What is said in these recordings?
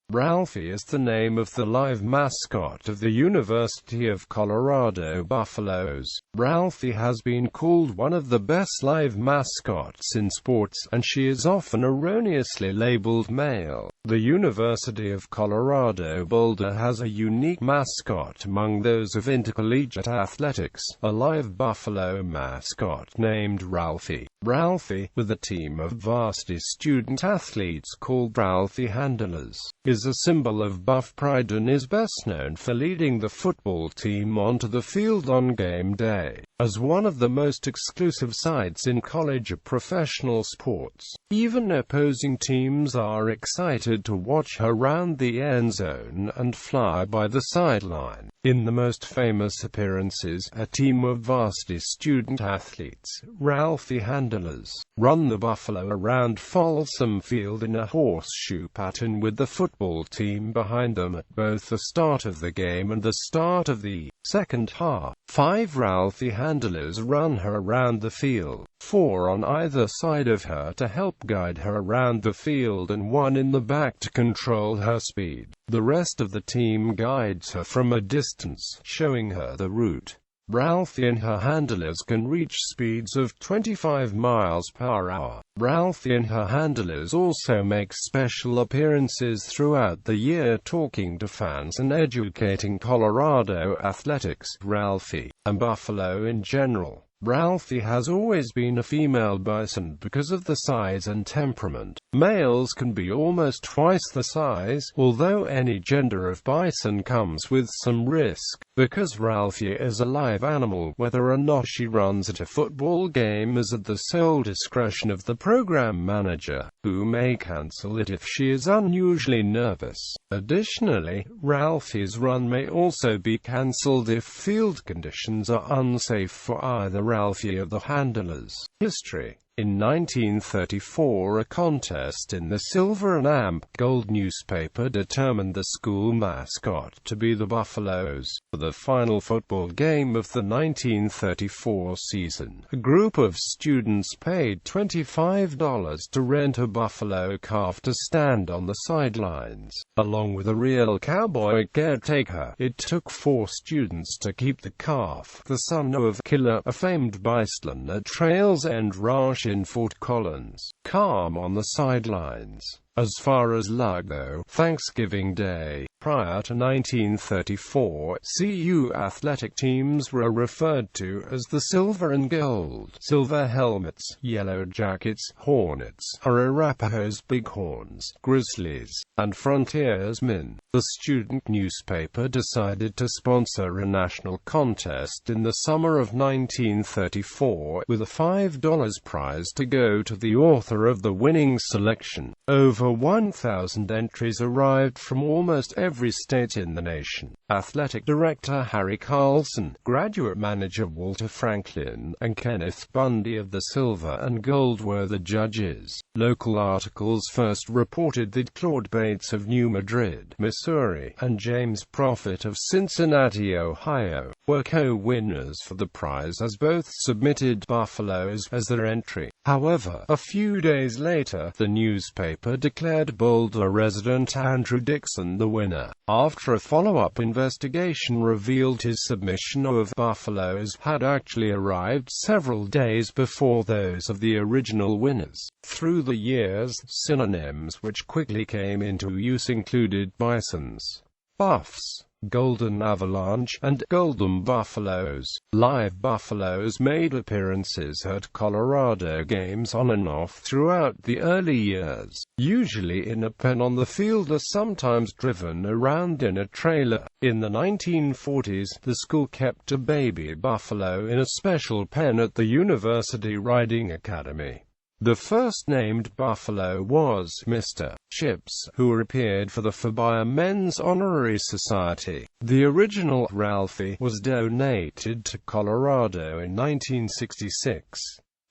Ralphie is the name of the live mascot of the University of Colorado Buffaloes. Ralphie has been called one of the best live mascots in sports, and she is often erroneously labeled male. The University of Colorado Boulder has a unique mascot among those of intercollegiate athletics, a live buffalo mascot named Ralphie. Ralphie, with a team of varsity student athletes called Ralphie Handlers, is a symbol of buff pride and is best known for leading the football team onto the field on game day. As one of the most exclusive sights in college or professional sports, even opposing teams are excited to watch her round the end zone and fly by the sideline. In the most famous appearances, a team of varsity student athletes, Ralphie Handlers, run the Buffalo around Folsom Field in a horseshoe pattern with the football team behind them at both the start of the game and the start of the second half. 5 Ralphie Handlers run her around the field, 4 on either side of her to help guide her around the field and 1 in the back to control her speed. The rest of the team guides her from a distance, showing her the route. Ralphie and her handlers can reach speeds of 25 miles per hour. Ralphie and her handlers also make special appearances throughout the year talking to fans and educating Colorado athletics, Ralphie, and Buffalo in general. Ralphie has always been a female bison because of the size and temperament. Males can be almost twice the size, although any gender of bison comes with some risk. Because Ralphie is a live animal, whether or not she runs at a football game is at the sole discretion of the program manager, who may cancel it if she is unusually nervous. Additionally, Ralphie's run may also be cancelled if field conditions are unsafe for either Ralphie or the handlers. History. In 1934, a contest in the Silver and Gold newspaper determined the school mascot to be the Buffaloes. For the final football game of the 1934 season, a group of students paid $25 to rent a buffalo calf to stand on the sidelines, along with a real cowboy caretaker. It took 4 students to keep the calf, the son of Killer, a famed bison at Trails End Ranch in Fort Collins, calm on the sidelines. As far as luck though, Thanksgiving Day, prior to 1934, CU athletic teams were referred to as the Silver and Gold. Silver helmets, Yellow Jackets, Hornets, are Arapahoes, Bighorns, Grizzlies, and Frontiersmen. The student newspaper decided to sponsor a national contest in the summer of 1934, with a $5 prize to go to the author of the winning selection. Over 1,000 entries arrived from almost every state in the nation. Athletic director Harry Carlson, graduate manager Walter Franklin, and Kenneth Bundy of the Silver and Gold were the judges. Local articles first reported that Claude Bates of New Madrid, Missouri, and James Proffitt of Cincinnati, Ohio, were co-winners for the prize, as both submitted Buffaloes as their entry. However, a few days later, the newspaper declared Boulder resident Andrew Dixon the winner, after a follow-up investigation revealed his submission of Buffaloes had actually arrived several days before those of the original winners. Through the years, synonyms which quickly came into use included bisons, buffs, Golden Avalanche, and Golden Buffaloes. Live buffaloes made appearances at Colorado games on and off throughout the early years, usually in a pen on the field or sometimes driven around in a trailer. In the 1940s, the school kept a baby buffalo in a special pen at the University Riding Academy. The first named buffalo was Mr. Chips, who appeared for the Fabia Men's Honorary Society. The original Ralphie was donated to Colorado in 1966.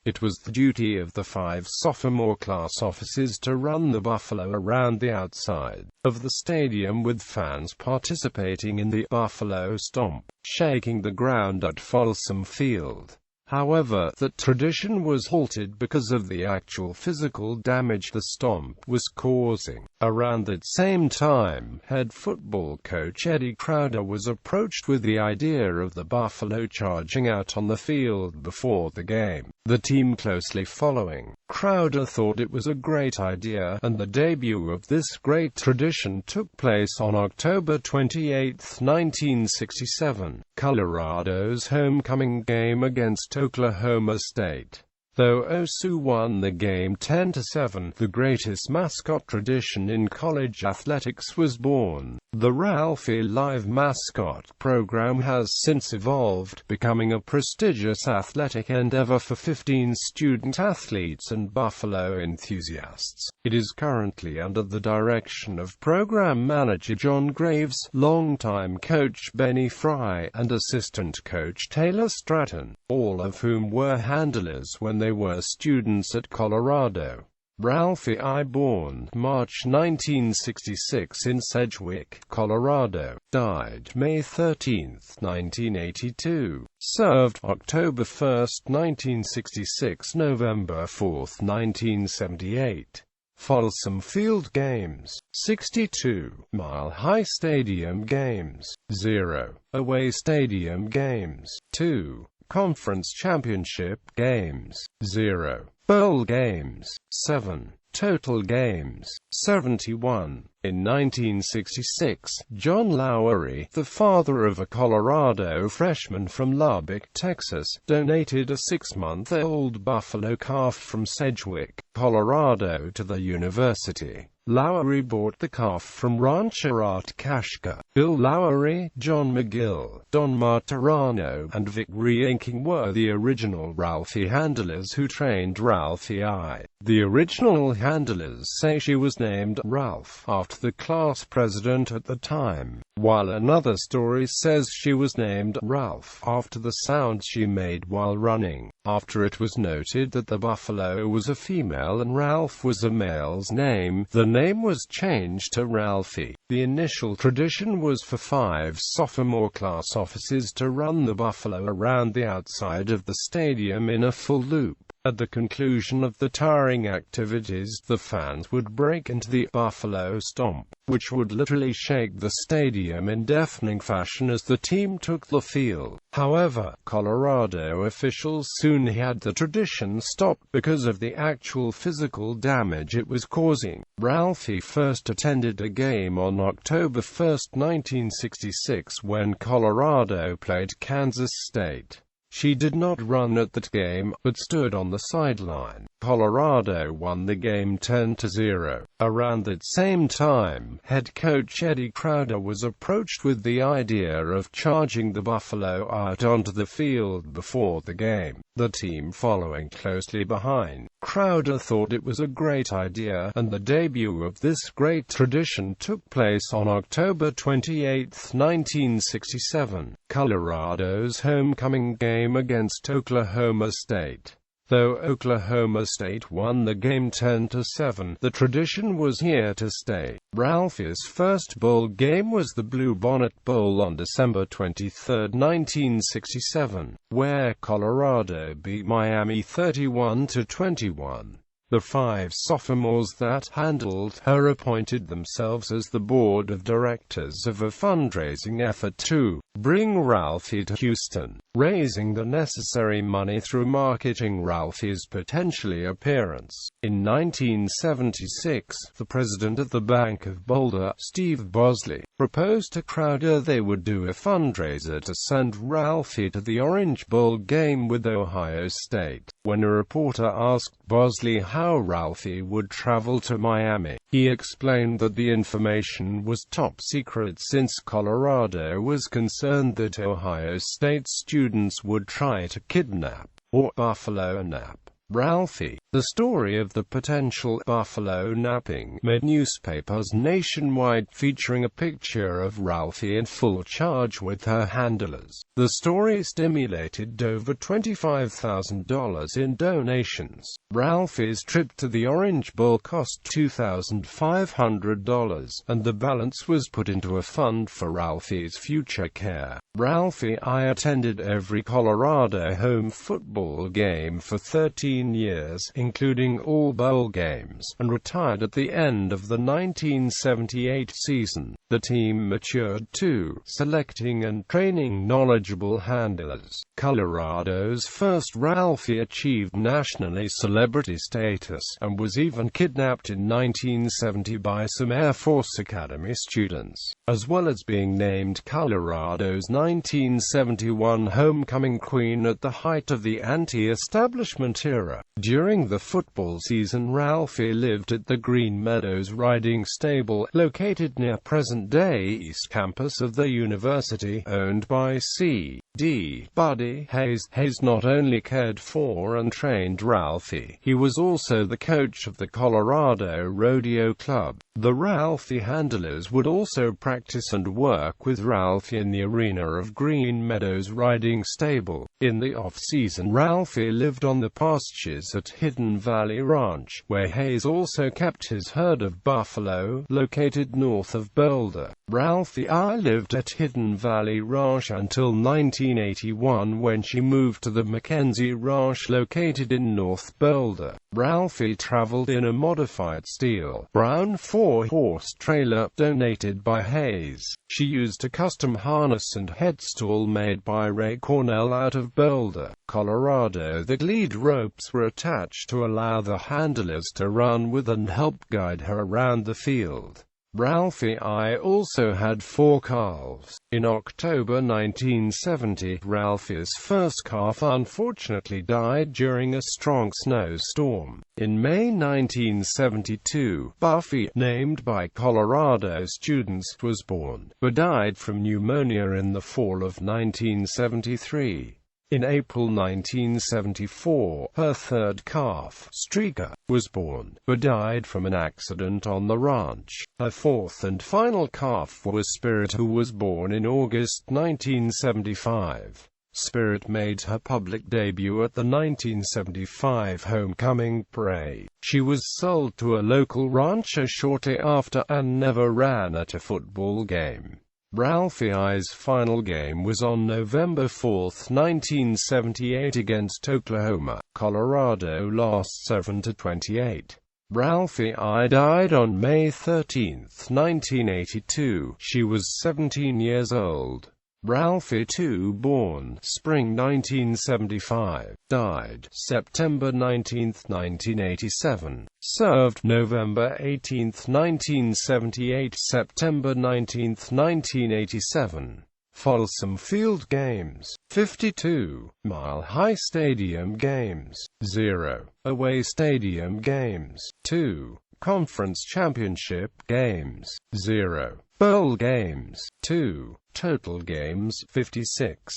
It was the duty of the 5 sophomore class officers to run the buffalo around the outside of the stadium, with fans participating in the Buffalo Stomp, shaking the ground at Folsom Field. However, that tradition was halted because of the actual physical damage the stomp was causing. Around that same time, head football coach Eddie Crowder was approached with the idea of the Buffalo charging out on the field before the game, the team closely following. Crowder thought it was a great idea, and the debut of this great tradition took place on October 28, 1967, Colorado's homecoming game against Oklahoma State. Though OSU won the game 10-7, the greatest mascot tradition in college athletics was born. The Ralphie Live mascot program has since evolved, becoming a prestigious athletic endeavor for 15 student athletes and Buffalo enthusiasts. It is currently under the direction of program manager John Graves, longtime coach Benny Fry, and assistant coach Taylor Stratton, all of whom were handlers when they were students at Colorado. Ralphie I, born March 1966 in Sedgwick, Colorado, died May 13, 1982, served October 1, 1966 – November 4, 1978. Folsom Field Games, 62, Mile High Stadium Games, 0, Away Stadium Games, 2, Conference Championship Games, 0, Bowl Games, 7, Total Games, 71. In 1966, John Lowery, the father of a Colorado freshman from Lubbock, Texas, donated a 6-month-old buffalo calf from Sedgwick, Colorado to the university. Lowery bought the calf from rancher Art Kashka. Bill Lowery, John McGill, Don Martirano, and Vic Reinking were the original Ralphie handlers who trained Ralphie I. The original handlers say she was named Ralph after the class president at the time, while another story says she was named Ralph after the sound she made while running. After it was noted that the buffalo was a female and Ralph was a male's name, the name was changed to Ralphie. The initial tradition was for 5 sophomore class officers to run the buffalo around the outside of the stadium in a full loop. At the conclusion of the tiring activities, the fans would break into the buffalo stomp, which would literally shake the stadium in deafening fashion as the team took the field. However, Colorado officials soon had the tradition stopped because of the actual physical damage it was causing. Ralphie first attended a game on October 1, 1966 when Colorado played Kansas State. She did not run at that game, but stood on the sideline. Colorado won the game 10-0. Around that same time, head coach Eddie Crowder was approached with the idea of charging the buffalo out onto the field before the game, the team following closely behind. Crowder thought it was a great idea, and the debut of this great tradition took place on October 28, 1967, Colorado's homecoming game against Oklahoma State. Though Oklahoma State won the game 10-7, the tradition was here to stay. Ralphie's first bowl game was the Bluebonnet Bowl on December 23, 1967, where Colorado beat Miami 31-21. The 5 sophomores that handled her appointed themselves as the board of directors of a fundraising effort to bring Ralphie to Houston, raising the necessary money through marketing Ralphie's potentially appearance. In 1976, the president of the Bank of Boulder, Steve Bosley, proposed to Crowder they would do a fundraiser to send Ralphie to the Orange Bowl game with Ohio State. When a reporter asked Bosley how Ralphie would travel to Miami, he explained that the information was top secret since Colorado was concerned that Ohio State students would try to kidnap or buffalo nap Ralphie, the story of the potential buffalo napping, made newspapers nationwide, featuring a picture of Ralphie in full charge with her handlers. The story stimulated over $25,000 in donations. Ralphie's trip to the Orange Bowl cost $2,500, and the balance was put into a fund for Ralphie's future care. Ralphie.I attended every Colorado home football game for 13 years, including all bowl games, and retired at the end of the 1978 season. The team matured too, selecting and training knowledgeable handlers. Colorado's first Ralphie achieved nationally celebrity status, and was even kidnapped in 1970 by some Air Force Academy students, as well as being named Colorado's 1971 homecoming queen at the height of the anti-establishment era. During the football season, Ralphie lived at the Green Meadows riding stable, located near present-day East Campus of the university, owned by C.D. Buddy Hayes. Hayes not only cared for and trained Ralphie, he was also the coach of the Colorado Rodeo Club. The Ralphie Handlers would also practice and work with Ralphie in the arena of Green Meadows riding stable. In the off-season, Ralphie lived on the pastures at Hidden Valley Ranch, where Hayes also kept his herd of buffalo, located north of Boulder. Ralphie.I lived at Hidden Valley Ranch until 1981, when she moved to the McKenzie Ranch located in North Boulder. Ralphie traveled in a modified steel brown 4-horse trailer, donated by Hayes. She used a custom harness and headstall made by Ray Cornell out of Boulder, Colorado. The lead ropes were attached to allow the handlers to run with and help guide her around the field. Ralphie.I also had 4 calves. In October 1970, Ralphie's first calf unfortunately died during a strong snowstorm. In May 1972, Buffy, named by Colorado students, was born, but died from pneumonia in the fall of 1973. In April 1974, her third calf, Streaker, was born, but died from an accident on the ranch. Her fourth and final calf was Spirit, who was born in August 1975. Spirit made her public debut at the 1975 homecoming parade. She was sold to a local rancher shortly after and never ran at a football game. Ralphie.I's final game was on November 4, 1978 against Oklahoma. Colorado lost 7-28. Ralphie.I died on May 13, 1982. She was 17 years old. Ralphie.II, born spring 1975, died September 19, 1987. Served November 18, 1978, September 19, 1987. Folsom Field Games, 52. Mile High Stadium Games, 0. Away Stadium Games, 2. Conference Championship Games, 0. Bowl Games, 2. Total games, 56.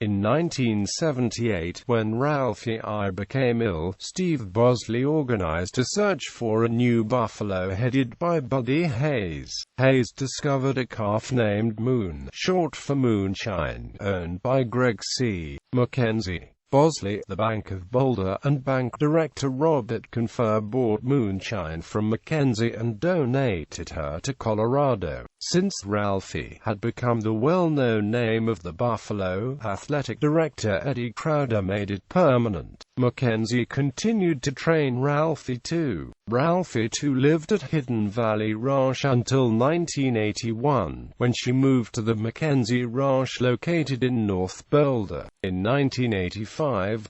In 1978, when Ralphie.I became ill, Steve Bosley organized a search for a new buffalo headed by Buddy Hayes. Hayes discovered a calf named Moon, short for Moonshine, owned by Greg C. McKenzie. Bosley, the Bank of Boulder, and bank director Robert Confer bought Moonshine from McKenzie and donated her to Colorado. Since Ralphie had become the well-known name of the Buffalo, athletic director Eddie Crowder made it permanent. McKenzie continued to train Ralphie too. Ralphie lived at Hidden Valley Ranch until 1981, when she moved to the McKenzie Ranch located in North Boulder. In 1985,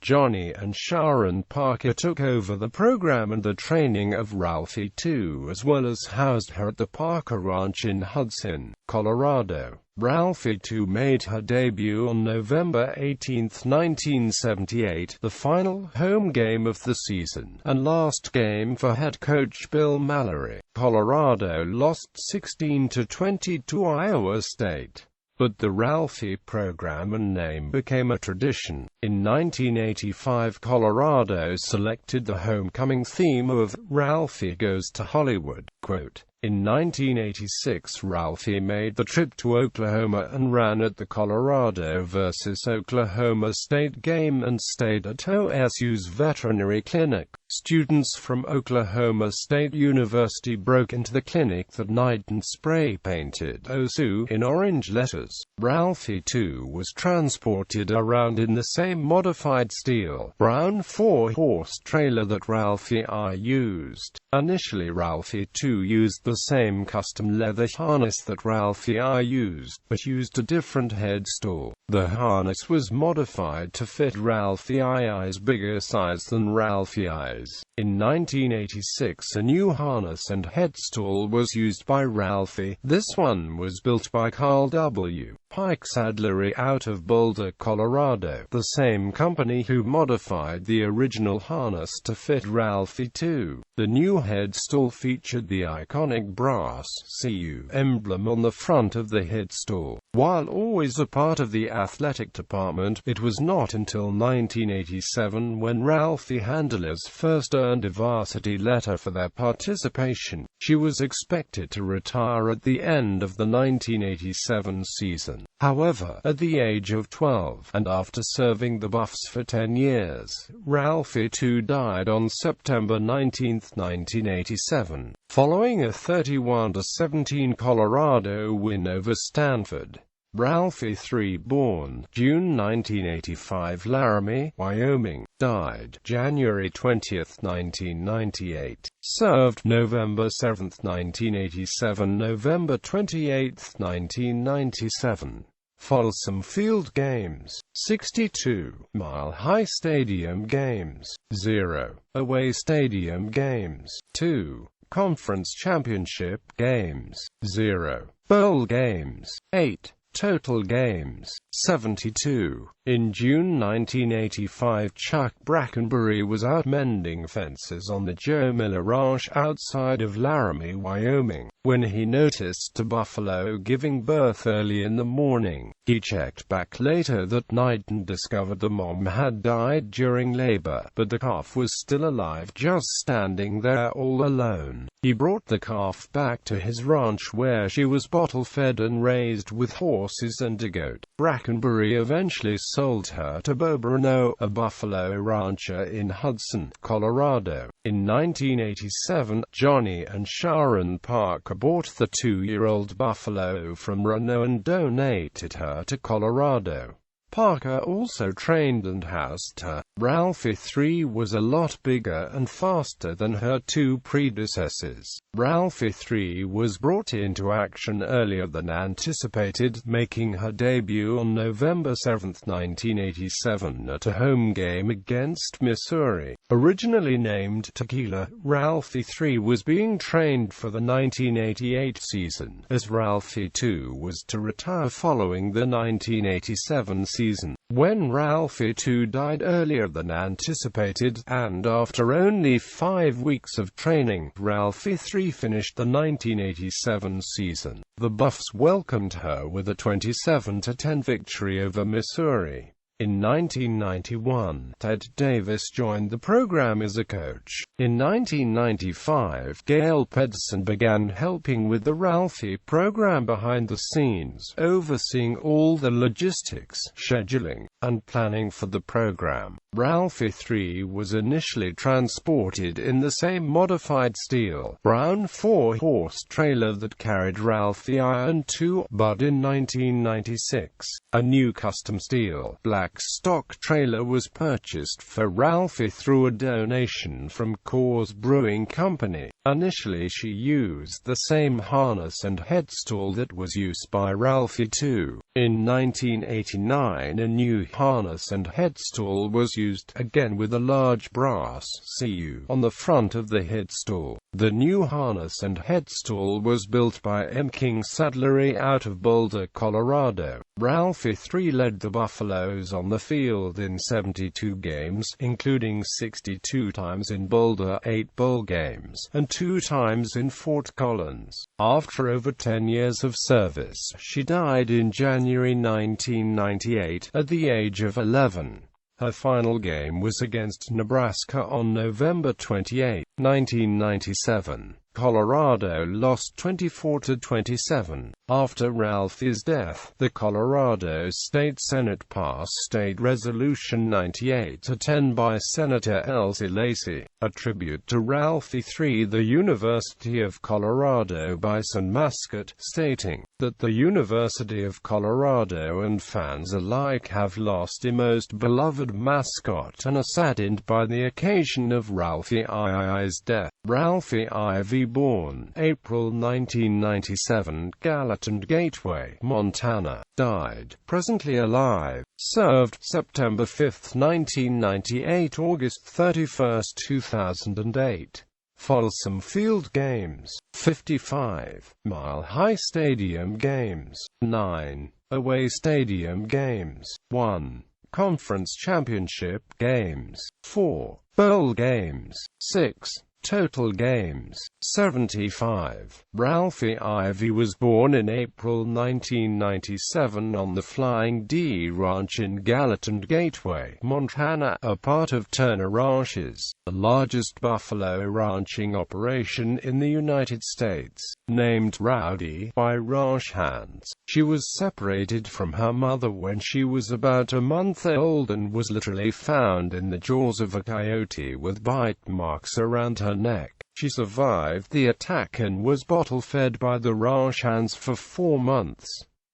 Johnny and Sharon Parker took over the program and the training of Ralphie too, as well as housed her at the Parker Ranch in Hudson, Colorado. Ralphie made her debut on November 18, 1978, the final home game of the season, and last game for head coach Bill Mallory. Colorado lost 16-20 to Iowa State. but the Ralphie program and name became a tradition. In 1985, Colorado selected the homecoming theme of Ralphie Goes to Hollywood. Quote, in 1986, Ralphie made the trip to Oklahoma and ran at the Colorado vs. Oklahoma State game and stayed at OSU's veterinary clinic. Students from Oklahoma State University broke into the clinic that night and spray-painted OSU in orange letters. Ralphie 2 was transported around in the same modified steel, brown 4-horse trailer that Ralphie I used. Initially, Ralphie 2 used the same custom leather harness that Ralphie I used, but used a different headstool. The harness was modified to fit Ralphie I's bigger size than Ralphie I's. In 1986, a new harness and headstool was used by Ralphie. This one was built by Carl W. Pike Saddlery out of Boulder, Colorado, the same company who modified the original harness to fit Ralphie 2. The new headstool featured the iconic brass CU emblem on the front of the headstool. While always a part of the athletic department, it was not until 1987 when Ralphie Handlers first earned a varsity letter for their participation. She was expected to retire at the end of the 1987 season. However, at the age of 12, and after serving the Buffs for 10 years, Ralphie 2 died on September 19, 1987, following a 31-17 Colorado win over Stanford. Ralphie 3, born June 1985, Laramie, Wyoming, died January 20, 1998. Served November 7, 1987, November 28, 1997. Folsom Field Games, 62. Mile High Stadium Games, 0. Away Stadium Games, 2. Conference Championship Games, 0. Bowl Games, 8. Total games, 72. In June 1985, Chuck Brackenbury was out mending fences on the Joe Miller Ranch outside of Laramie, Wyoming, when he noticed a buffalo giving birth early in the morning. He checked back later that night and discovered the mom had died during labor, but the calf was still alive, just standing there all alone. He brought the calf back to his ranch where she was bottle-fed and raised with horses and a goat. Brackenbury eventually sold her to Bo Bruno, a buffalo rancher in Hudson, Colorado. In 1987, Johnny and Sharon Parker bought the 2-year-old buffalo from Bruno and donated her to Colorado. Parker also trained and housed her. Ralphie 3 was a lot bigger and faster than her two predecessors. Ralphie 3 was brought into action earlier than anticipated, making her debut on November 7, 1987 at a home game against Missouri. Originally named Tequila, Ralphie 3 was being trained for the 1988 season, as Ralphie 2 was to retire following the 1987 season. When Ralphie 2 died earlier than anticipated, and after only 5 weeks of training, Ralphie 3 finished the 1987 season. The Buffs welcomed her with a 27-10 victory over Missouri. In 1991, Ted Davis joined the program as a coach. In 1995, Gail Pedersen began helping with the Ralphie program behind the scenes, overseeing all the logistics, scheduling, and planning for the program. Ralphie 3 was initially transported in the same modified steel, brown 4-horse trailer that carried Ralphie I 2, but in 1996, a new custom steel, black stock trailer was purchased for Ralphie through a donation from Coors Brewing Company. Initially she used the same harness and headstool that was used by Ralphie 2. In 1989 a new harness and headstool was used, again with a large brass CU on the front of the headstool. The new harness and headstool was built by M. King Saddlery out of Boulder, Colorado. Ralphie 3 led the Buffaloes on the field in 72 games, including 62 times in Boulder, 8 bowl games, and 2 times in Fort Collins. After over 10 years of service, she died in January 1998, at the age of 11. Her final game was against Nebraska on November 28, 1997. Colorado lost 24-27. After Ralphie's death, the Colorado State Senate passed State Resolution 98-10 by Senator Elsie Lacey, a tribute to Ralphie.The, the University of Colorado Bison mascot, stating that the University of Colorado and fans alike have lost a most beloved mascot and are saddened by the occasion of Ralphie.I's death. Ralphie.V, born April 1997, Gallatin Gateway, Montana, died, presently alive, served, September 5, 1998 – August 31, 2008. Folsom Field Games, 55. Mile High Stadium Games, 9. Away Stadium Games, 1. Conference Championship Games, 4. Bowl Games, 6. Total games, 75. Ralphie.V was born in April 1997 on the Flying D Ranch in Gallatin Gateway, Montana, a part of Turner Ranches, the largest buffalo ranching operation in the United States. Named Rowdy by ranch hands, she was separated from her mother when she was about a month old and was literally found in the jaws of a coyote with bite marks around her neck. She survived the attack and was bottle-fed by the ranch hands for 4 months.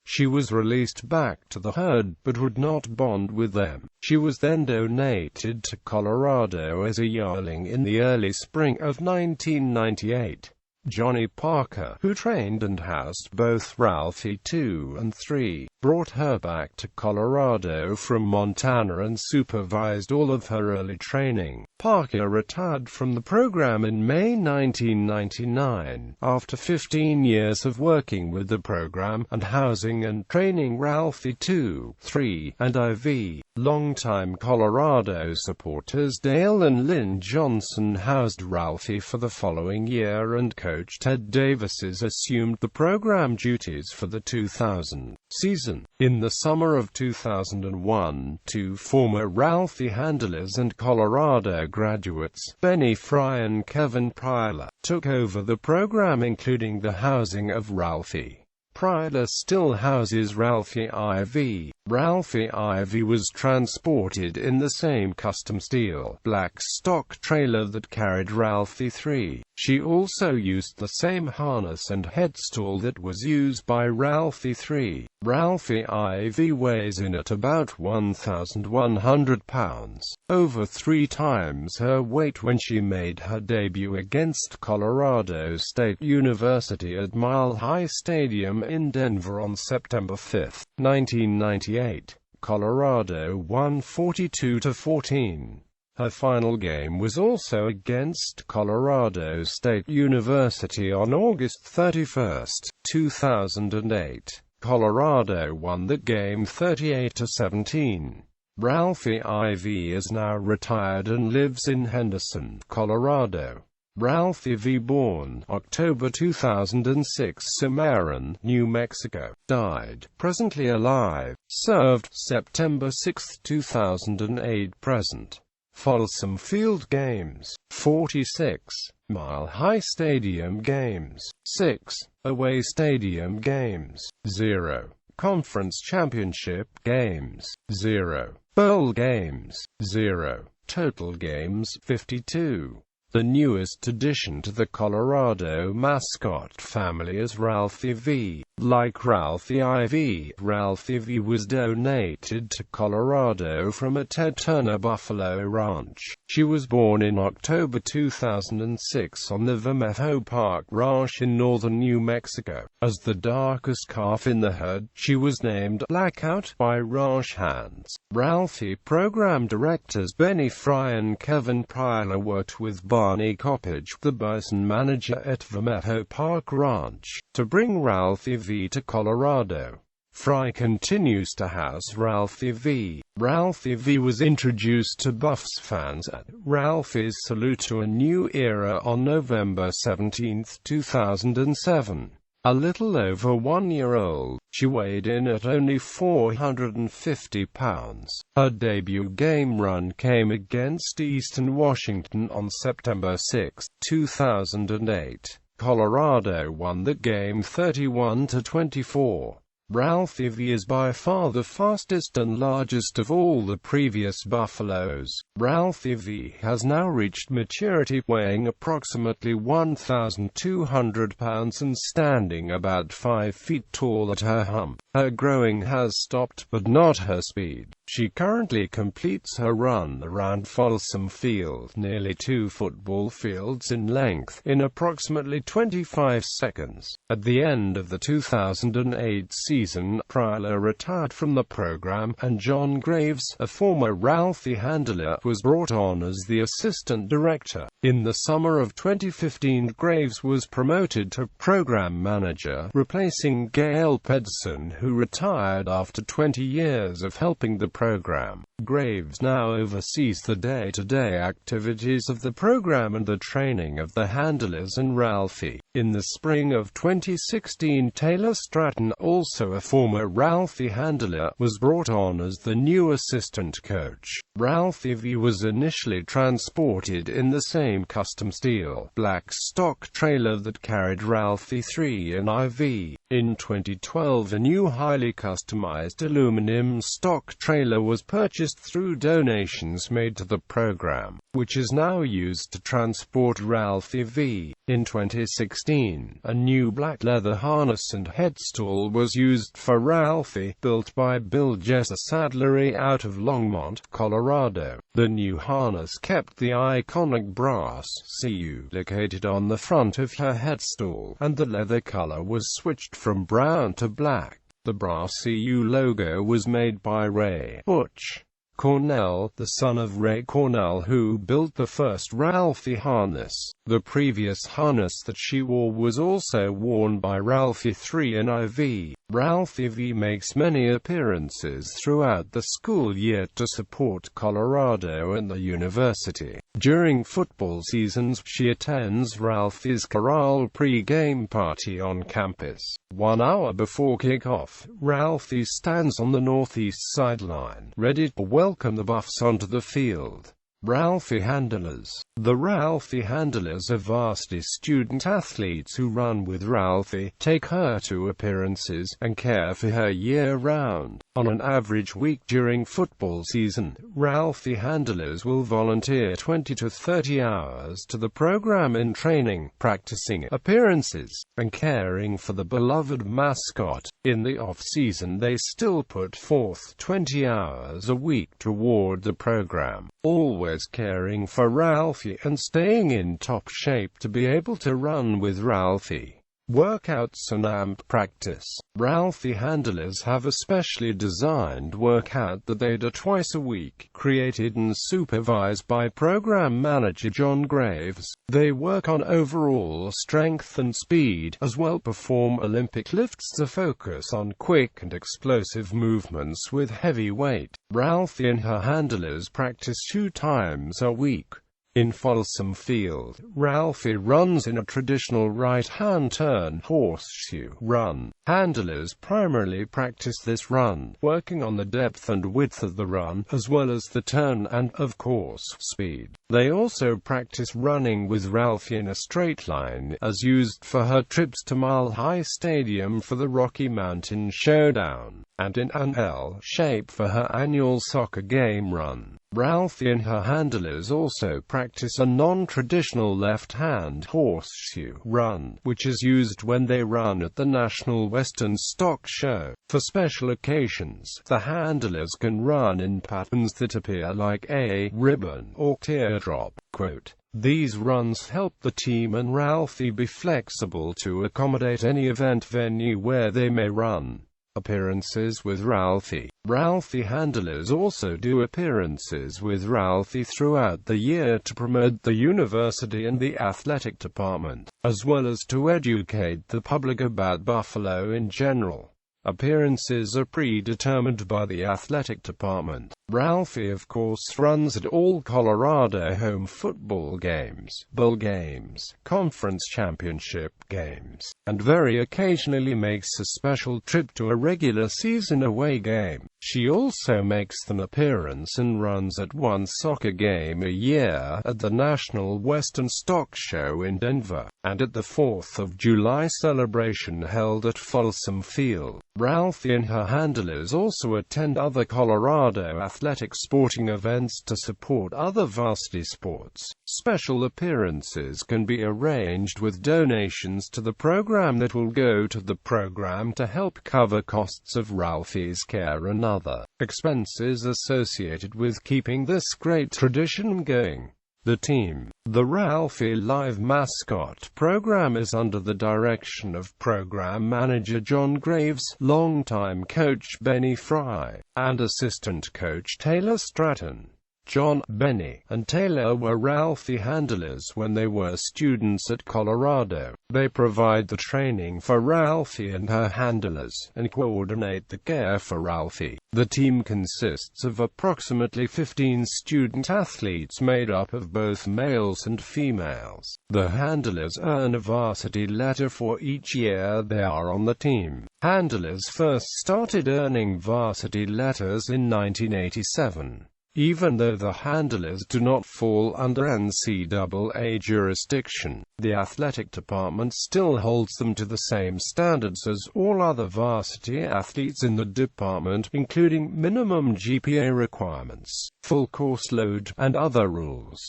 She was released back to the herd, but would not bond with them. She was then donated to Colorado as a yearling in the early spring of 1998. Johnny Parker, who trained and housed both Ralphie 2 and 3, brought her back to Colorado from Montana and supervised all of her early training. Parker retired from the program in May 1999, after 15 years of working with the program and housing and training Ralphie 2, 3, and IV. Longtime Colorado supporters Dale and Lynn Johnson housed Ralphie for the following year, and coach Ted Davis assumed the program duties for the 2000 season. In the summer of 2001, 2 former Ralphie Handlers and Colorado graduates, Benny Fry and Kevin Pryler, took over the program, including the housing of Ralphie. Pryler still houses Ralphie.IV. Ralphie.IV was transported in the same custom steel, black stock trailer that carried Ralphie 3. She also used the same harness and headstall that was used by Ralphie 3. Ralphie.IV weighs in at about 1,100 pounds, over 3 times her weight when she made her debut against Colorado State University at Mile High Stadium in Denver on September 5, 1998. Colorado won 42-14. Her final game was also against Colorado State University on August 31, 2008. Colorado won that game 38-17. Ralphie.IV is now retired and lives in Henderson, Colorado. Ralphie V, born October 2006, Cimarron, New Mexico, died, presently alive, served, September 6, 2008 present. Folsom Field Games, 46. Mile High Stadium Games, 6. Away Stadium Games, 0. Conference Championship Games, 0. Bowl Games, 0. Total games, 52. The newest addition to the Colorado mascot family is Ralphie V. Like Ralphie.IV, Ralphie V was donated to Colorado from a Ted Turner Buffalo Ranch. She was born in October 2006 on the Vermejo Park Ranch in northern New Mexico. As the darkest calf in the herd, she was named Blackout by ranch hands. Ralphie program directors Benny Fry and Kevin Pryler worked with Barney Coppage, the bison manager at Vermejo Park Ranch, to bring Ralphie V to Colorado. Fry continues to house Ralphie. Ralphie was introduced to Buffs fans at Ralphie's Salute to a New Era on November 17, 2007. A little over 1 year old, she weighed in at only 450 pounds. Her debut game run came against Eastern Washington on September 6, 2008. Colorado won the game 31-24. Ralphie is by far the fastest and largest of all the previous Buffaloes. Ralphie has now reached maturity, weighing approximately 1,200 pounds and standing about 5 feet tall at her hump. Her growing has stopped, but not her speed. She currently completes her run around Folsom Field, nearly 2 football fields in length, in approximately 25 seconds. At the end of the 2008 season, Pryler retired from the program, and John Graves, a former Ralphie handler, was brought on as the assistant director. In the summer of 2015, Graves was promoted to program manager, replacing Gail Pedersen, who retired after 20 years of helping the program. Graves now oversees the day-to-day activities of the program and the training of the handlers and Ralphie. In the spring of 2016, Taylor Stratton, also a former Ralphie handler, was brought on as the new assistant coach. Ralphie was initially transported in the same custom steel, black stock trailer that carried Ralphie 3 and IV. In 2012, a new highly customized aluminum stock trailer was purchased through donations made to the program, which is now used to transport Ralphie. In 2016, a new black leather harness and headstall was used for Ralphie, built by Bill Jesser Saddlery out of Longmont, Colorado. The new harness kept the iconic brass CU located on the front of her headstall, and the leather color was switched from brown to black. The brass CU logo was made by Ray Butch Cornell, the son of Ray Cornell, who built the first Ralphie harness. The previous harness that she wore was also worn by Ralphie 3 and IV. Ralphie makes many appearances throughout the school year to support Colorado and the university. During football seasons, she attends Ralphie's chorale pre-game party on campus. 1 hour before kickoff, Ralphie stands on the northeast sideline, ready to welcome the Buffs onto the field. Ralphie Handlers. The Ralphie Handlers are varsity student athletes who run with Ralphie, take her to appearances, and care for her year-round. On an average week during football season, Ralphie Handlers will volunteer 20 to 30 hours to the program in training, practicing, appearances, and caring for the beloved mascot. In the off-season, they still put forth 20 hours a week toward the program, always caring for Ralphie and staying in top shape to be able to run with Ralphie. Workouts and AMP practice. Ralphie handlers have a specially designed workout that they do twice a week, created and supervised by program manager John Graves. They work on overall strength and speed, as well perform Olympic lifts to focus on quick and explosive movements with heavy weight. Ralphie and her handlers practice 2 times a week. In Folsom Field, Ralphie runs in a traditional right-hand turn horseshoe run. Handlers primarily practice this run, working on the depth and width of the run, as well as the turn and, of course, speed. They also practice running with Ralphie in a straight line, as used for her trips to Mile High Stadium for the Rocky Mountain Showdown, and in an L shape for her annual soccer game run. Ralphie and her handlers also practice a non-traditional left-hand horseshoe run, which is used when they run at the National Western Stock Show. For special occasions, the handlers can run in patterns that appear like a ribbon or teardrop. Quote, "These runs help the team and Ralphie be flexible to accommodate any event venue where they may run." Appearances with Ralphie. Ralphie handlers also do appearances with Ralphie throughout the year to promote the university and the athletic department, as well as to educate the public about Buffalo in general. Appearances are predetermined by the athletic department. Ralphie, of course, runs at all Colorado home football games, bowl games, conference championship games, and very occasionally makes a special trip to a regular season away game. She also makes an appearance and runs at one soccer game a year, at the National Western Stock Show in Denver, and at the 4th of July celebration held at Folsom Field. Ralphie and her handlers also attend other Colorado athletic sporting events to support other varsity sports. Special appearances can be arranged with donations to the program that will go to the program to help cover costs of Ralphie's care and other expenses associated with keeping this great tradition going. The team, the Ralphie Live Mascot program, is under the direction of program manager John Graves, longtime coach Benny Fry, and assistant coach Taylor Stratton. John, Benny, and Taylor were Ralphie handlers when they were students at Colorado. They provide the training for Ralphie and her handlers, and coordinate the care for Ralphie. The team consists of approximately 15 student athletes made up of both males and females. The handlers earn a varsity letter for each year they are on the team. Handlers first started earning varsity letters in 1987. Even though the handlers do not fall under NCAA jurisdiction, the athletic department still holds them to the same standards as all other varsity athletes in the department, including minimum GPA requirements, full course load, and other rules.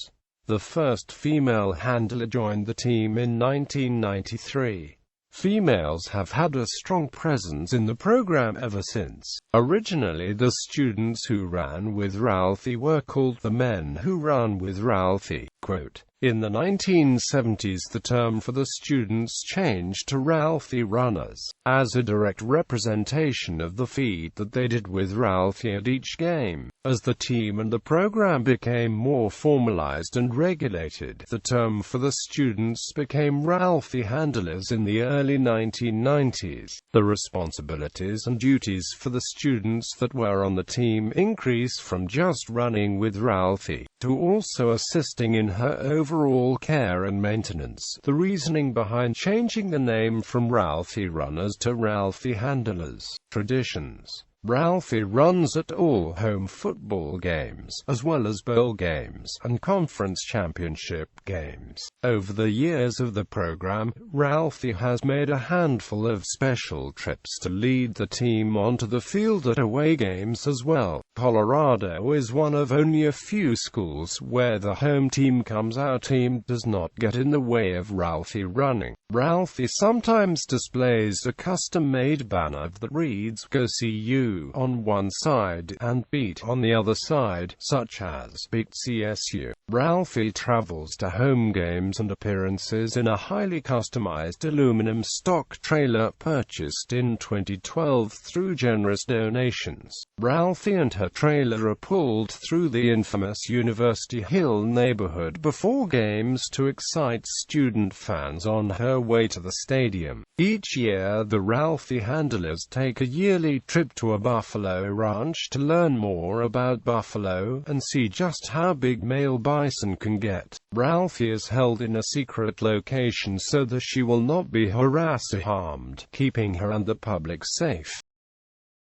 The first female handler joined the team in 1993. Females have had a strong presence in the program ever since. Originally, the students who ran with Ralphie were called the men who run with Ralphie. Quote, in the 1970s, the term for the students changed to Ralphie Runners, as a direct representation of the feat that they did with Ralphie at each game. As the team and the program became more formalized and regulated, the term for the students became Ralphie Handlers in the early 1990s. The responsibilities and duties for the students that were on the team increased from just running with Ralphie to also assisting in her overall care and maintenance. The reasoning behind changing the name from Ralphie Runners to Ralphie Handlers. Traditions. Ralphie runs at all home football games, as well as bowl games, and conference championship games. Over the years of the program, Ralphie has made a handful of special trips to lead the team onto the field at away games as well. Colorado is one of only a few schools where the home team comes out team does not get in the way of Ralphie running. Ralphie sometimes displays a custom-made banner that reads "Go See You" on one side and "Beat" on the other side, such as "Beat CSU." Ralphie travels to home games and appearances in a highly customized aluminum stock trailer purchased in 2012 through generous donations. Ralphie and her trailer are pulled through the infamous University Hill neighborhood before games to excite student fans on her way to the stadium. Each year, the Ralphie handlers take a yearly trip to a buffalo ranch to learn more about buffalo and see just how big male bison can get. Ralphie is held in a secret location so that she will not be harassed or harmed, keeping her and the public safe.